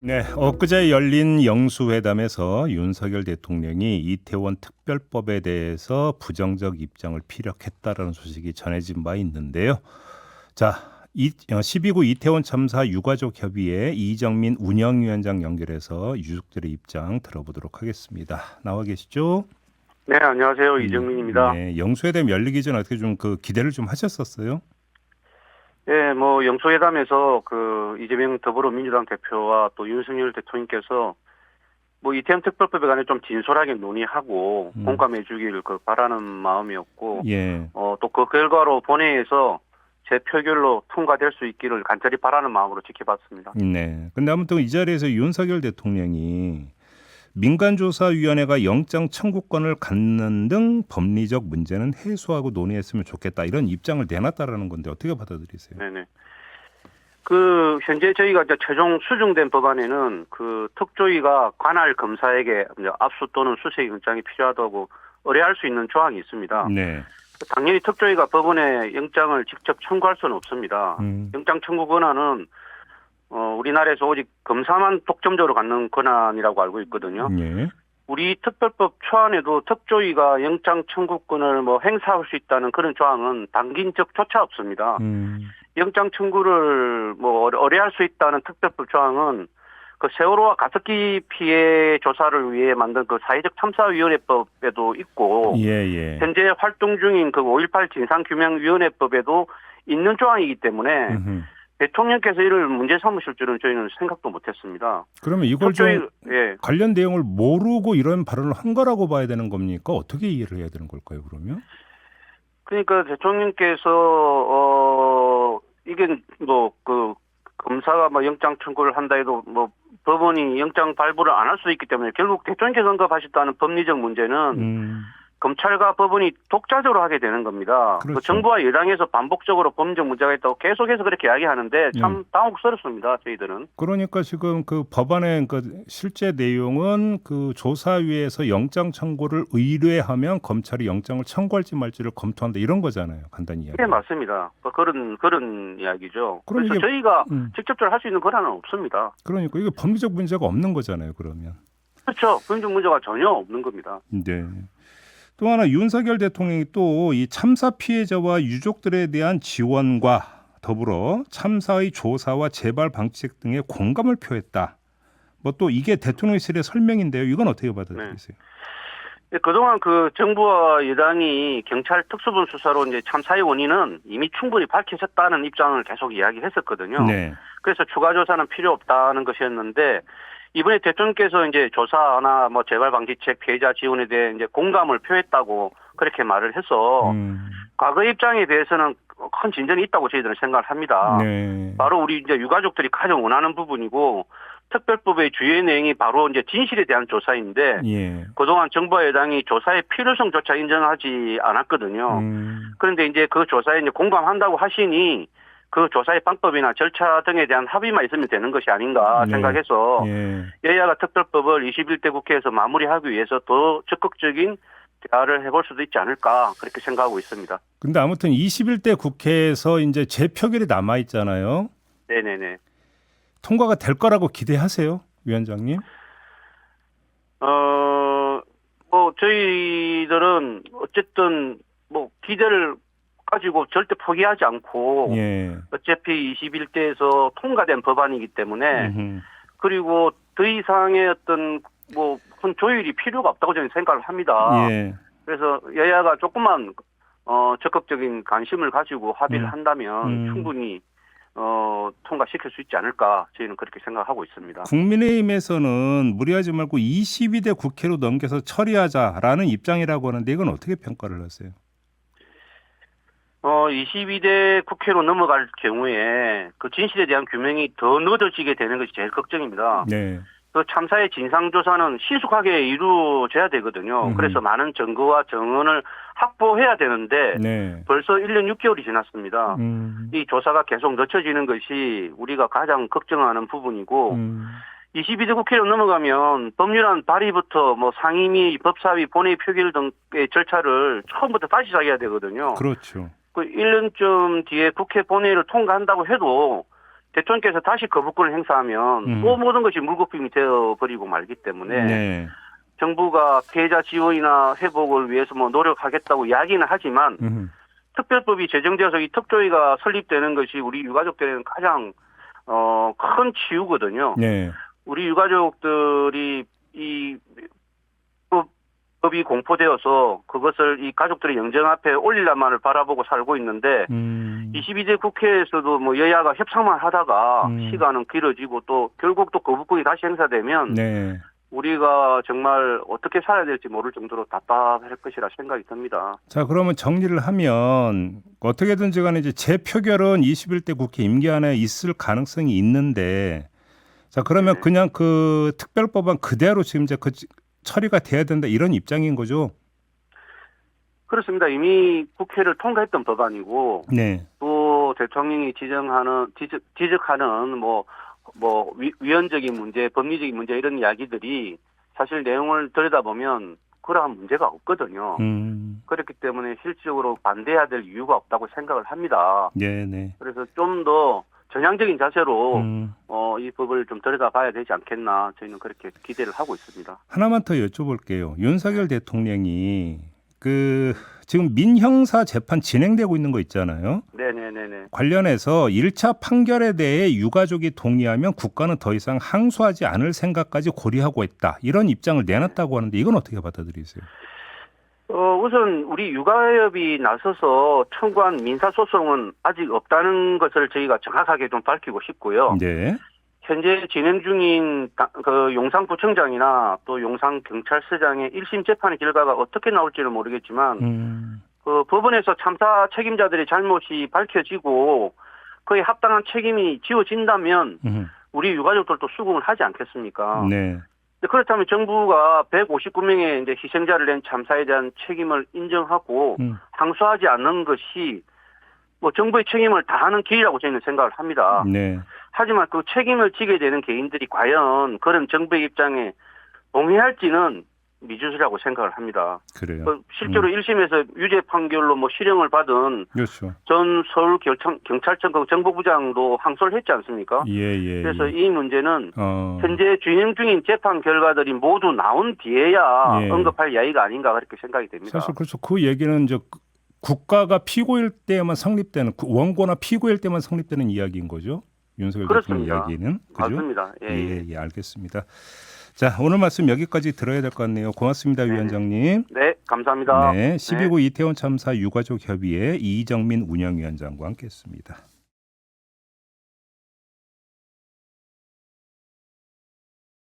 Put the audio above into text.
네, 엊그제 열린 영수회담에서 윤석열 대통령이 이태원 특별법에 대해서 부정적 입장을 피력했다라는 소식이 전해진 바 있는데요. 자, 12구 이태원 참사 유가족 협의회 이정민 운영위원장 연결해서 유족들의 입장 들어보도록 하겠습니다. 나와 계시죠? 네, 안녕하세요. 이정민입니다. 네, 영수회담 열리기 전에 어떻게 좀 그 기대를 좀 하셨었어요? 예, 영수회담에서 이재명 더불어민주당 대표와 또 윤석열 대통령께서 이태원 특별법에 관해 좀 진솔하게 논의하고 공감해 주길 바라는 마음이었고, 예. 또 그 결과로 본회의에서 제 표결로 통과될 수 있기를 간절히 바라는 마음으로 지켜봤습니다. 네. 근데 아무튼 이 자리에서 윤석열 대통령이 민간조사위원회가 영장 청구권을 갖는 등 법리적 문제는 해소하고 논의했으면 좋겠다 이런 입장을 내놨다라는 건데 어떻게 받아들이세요? 네네. 현재 저희가 이제 최종 수정된 법안에는 특조위가 관할 검사에게 이제 압수 또는 수색 영장이 필요하다고 의뢰할 수 있는 조항이 있습니다. 네. 당연히 특조위가 법원에 영장을 직접 청구할 수는 없습니다. 영장 청구 권한은 우리나라에서 오직 검사만 독점적으로 갖는 권한이라고 알고 있거든요. 예. 우리 특별법 초안에도 특조위가 영장 청구권을 행사할 수 있다는 그런 조항은 담긴 적조차 없습니다. 영장 청구를 의뢰할 수 있다는 특별법 조항은 세월호와 가습기 피해 조사를 위해 만든 사회적 참사위원회법에도 있고, 예. 현재 활동 중인 5.18 진상규명위원회법에도 있는 조항이기 때문에 대통령께서 이를 문제 삼으실 줄은 저희는 생각도 못했습니다. 그러면 이걸 좀 예. 관련 내용을 모르고 이런 발언을 한 거라고 봐야 되는 겁니까? 어떻게 이해를 해야 되는 걸까요, 그러면? 그러니까 대통령께서 이게 검사가 영장 청구를 한다 해도 법원이 영장 발부를 안 할 수도 있기 때문에 결국 대통령께서 언급하셨다는 법리적 문제는 검찰과 법원이 독자적으로 하게 되는 겁니다. 그렇죠. 정부와 여당에서 반복적으로 법리적 문제가 있다고 계속해서 그렇게 이야기하는데 참 당혹스럽습니다. 저희들은. 그러니까 지금 그 법안의 실제 내용은 조사위에서 영장 청구를 의뢰하면 검찰이 영장을 청구할지 말지를 검토한다 이런 거잖아요. 간단히 이야기. 네, 맞습니다. 그런 이야기죠. 그럼 그래서 이게, 저희가 직접적으로 할 수 있는 권한은 없습니다. 그러니까 이게 법리적 문제가 없는 거잖아요. 그러면. 그렇죠. 법리적 문제가 전혀 없는 겁니다. 네. 또 하나 윤석열 대통령이 또 이 참사 피해자와 유족들에 대한 지원과 더불어 참사의 조사와 재발 방책 등에 공감을 표했다. 또 이게 대통령실의 설명인데요. 이건 어떻게 받아들이세요? 네, 그동안 정부와 여당이 경찰 특수본 수사로 이제 참사의 원인은 이미 충분히 밝혀졌다는 입장을 계속 이야기했었거든요. 네. 그래서 추가 조사는 필요 없다는 것이었는데 이번에 대통령께서 이제 조사나 재발 방지책 피해자 지원에 대해 이제 공감을 표했다고 그렇게 말을 해서 과거 입장에 대해서는 큰 진전이 있다고 저희들은 생각을 합니다. 네. 바로 우리 이제 유가족들이 가장 원하는 부분이고 특별법의 주요 내용이 바로 이제 진실에 대한 조사인데 예. 그동안 정부와 여당이 조사의 필요성조차 인정하지 않았거든요. 그런데 이제 그 조사에 이제 공감한다고 하시니 그 조사의 방법이나 절차 등에 대한 합의만 있으면 되는 것이 아닌가 생각해서 여야가 특별법을 21대 국회에서 마무리하기 위해서 더 적극적인 대화를 해볼 수도 있지 않을까 그렇게 생각하고 있습니다. 근데 아무튼 21대 국회에서 이제 재표결이 남아 있잖아요. 네네네. 통과가 될 거라고 기대하세요, 위원장님? 저희들은 어쨌든 기대를 가지고 절대 포기하지 않고 어차피 21대에서 통과된 법안이기 때문에 그리고 더 이상의 어떤 큰 조율이 필요가 없다고 저는 생각을 합니다. 그래서 여야가 조금만 적극적인 관심을 가지고 합의를 한다면 충분히 통과시킬 수 있지 않을까 저희는 그렇게 생각하고 있습니다. 국민의힘에서는 무리하지 말고 22대 국회로 넘겨서 처리하자라는 입장이라고 하는데 이건 어떻게 평가를 하세요? 22대 국회로 넘어갈 경우에 진실에 대한 규명이 더 늦어지게 되는 것이 제일 걱정입니다. 네. 참사의 진상조사는 신속하게 이루어져야 되거든요. 그래서 많은 증거와 정언을 확보해야 되는데 벌써 1년 6개월이 지났습니다. 이 조사가 계속 늦춰지는 것이 우리가 가장 걱정하는 부분이고 22대 국회로 넘어가면 법률안 발의부터 상임위, 법사위, 본회의 표결 등의 절차를 처음부터 다시 시작해야 되거든요. 그렇죠. 1년쯤 뒤에 국회 본회의를 통과한다고 해도 대통령께서 다시 거부권을 행사하면 또 모든 것이 물거품이 되어버리고 말기 때문에 네. 정부가 피해자 지원이나 회복을 위해서 뭐 노력하겠다고 이야기는 하지만 특별법이 제정되어서 이 특조위가 설립되는 것이 우리 유가족들에는 가장 큰 치유거든요. 네. 우리 유가족들이 이 법이 공포되어서 그것을 이 가족들의 영정 앞에 올리려만을 바라보고 살고 있는데 22대 국회에서도 뭐 여야가 협상만 하다가 시간은 길어지고 또 결국 또 거부권이 다시 행사되면 네. 우리가 정말 어떻게 살아야 될지 모를 정도로 답답할 것이라 생각이 듭니다. 자, 그러면 정리를 하면 어떻게든지 간에 이제 재표결은 21대 국회 임기 안에 있을 가능성이 있는데 자, 그러면 네. 그냥 그 특별법안 그대로 지금 이제 그 처리가 돼야 된다 이런 입장인 거죠? 그렇습니다. 이미 국회를 통과했던 법안이고 네. 또 대통령이 지적하는 위헌적인 문제, 법리적인 문제 이런 이야기들이 사실 내용을 들여다보면 그러한 문제가 없거든요. 그렇기 때문에 실질적으로 반대해야 될 이유가 없다고 생각을 합니다. 네네. 그래서 좀 더 전향적인 자세로 이 법을 좀 들여다봐야 되지 않겠나 저희는 그렇게 기대를 하고 있습니다. 하나만 더 여쭤볼게요. 윤석열 대통령이 그 지금 민형사 재판 진행되고 있는 거 있잖아요. 네네네네. 관련해서 1차 판결에 대해 유가족이 동의하면 국가는 더 이상 항소하지 않을 생각까지 고려하고 있다. 이런 입장을 내놨다고 하는데 이건 어떻게 받아들이세요? 우선 우리 유가협이 나서서 청구한 민사소송은 아직 없다는 것을 저희가 정확하게 좀 밝히고 싶고요. 네. 현재 진행 중인 그 용산구청장이나 또 용산경찰서장의 1심 재판의 결과가 어떻게 나올지는 모르겠지만 그 법원에서 참사 책임자들의 잘못이 밝혀지고 그에 합당한 책임이 지워진다면 우리 유가족들도 수긍을 하지 않겠습니까? 네. 그렇다면 정부가 159명의 이제 희생자를 낸 참사에 대한 책임을 인정하고 항소하지 않는 것이 뭐 정부의 책임을 다하는 길이라고 저희는 생각을 합니다. 네. 하지만 그 책임을 지게 되는 개인들이 과연 그런 정부의 입장에 동의할지는 미지수라고 생각을 합니다. 그래요. 실제로 1심에서 유죄 판결로 뭐 실형을 받은 그렇죠. 전 서울경찰청 정보부장도 항소를 했지 않습니까? 예. 그래서 이 문제는 현재 진행 중인 재판 결과들이 모두 나온 뒤에야 언급할 이야기가 아닌가 그렇게 생각이 됩니다. 사실 그렇죠. 그 얘기는 이제 국가가 피고일 때만 성립되는 원고나 피고일 때만 성립되는 이야기인 거죠. 윤석열 대통령 이야기는. 그죠? 맞습니다. 예, 알겠습니다. 자, 오늘 말씀 여기까지 들어야 될 것 같네요. 고맙습니다, 위원장님. 네, 감사합니다. 네, 12구 이태원 참사 유가족 협의회 이정민 운영위원장과 함께했습니다.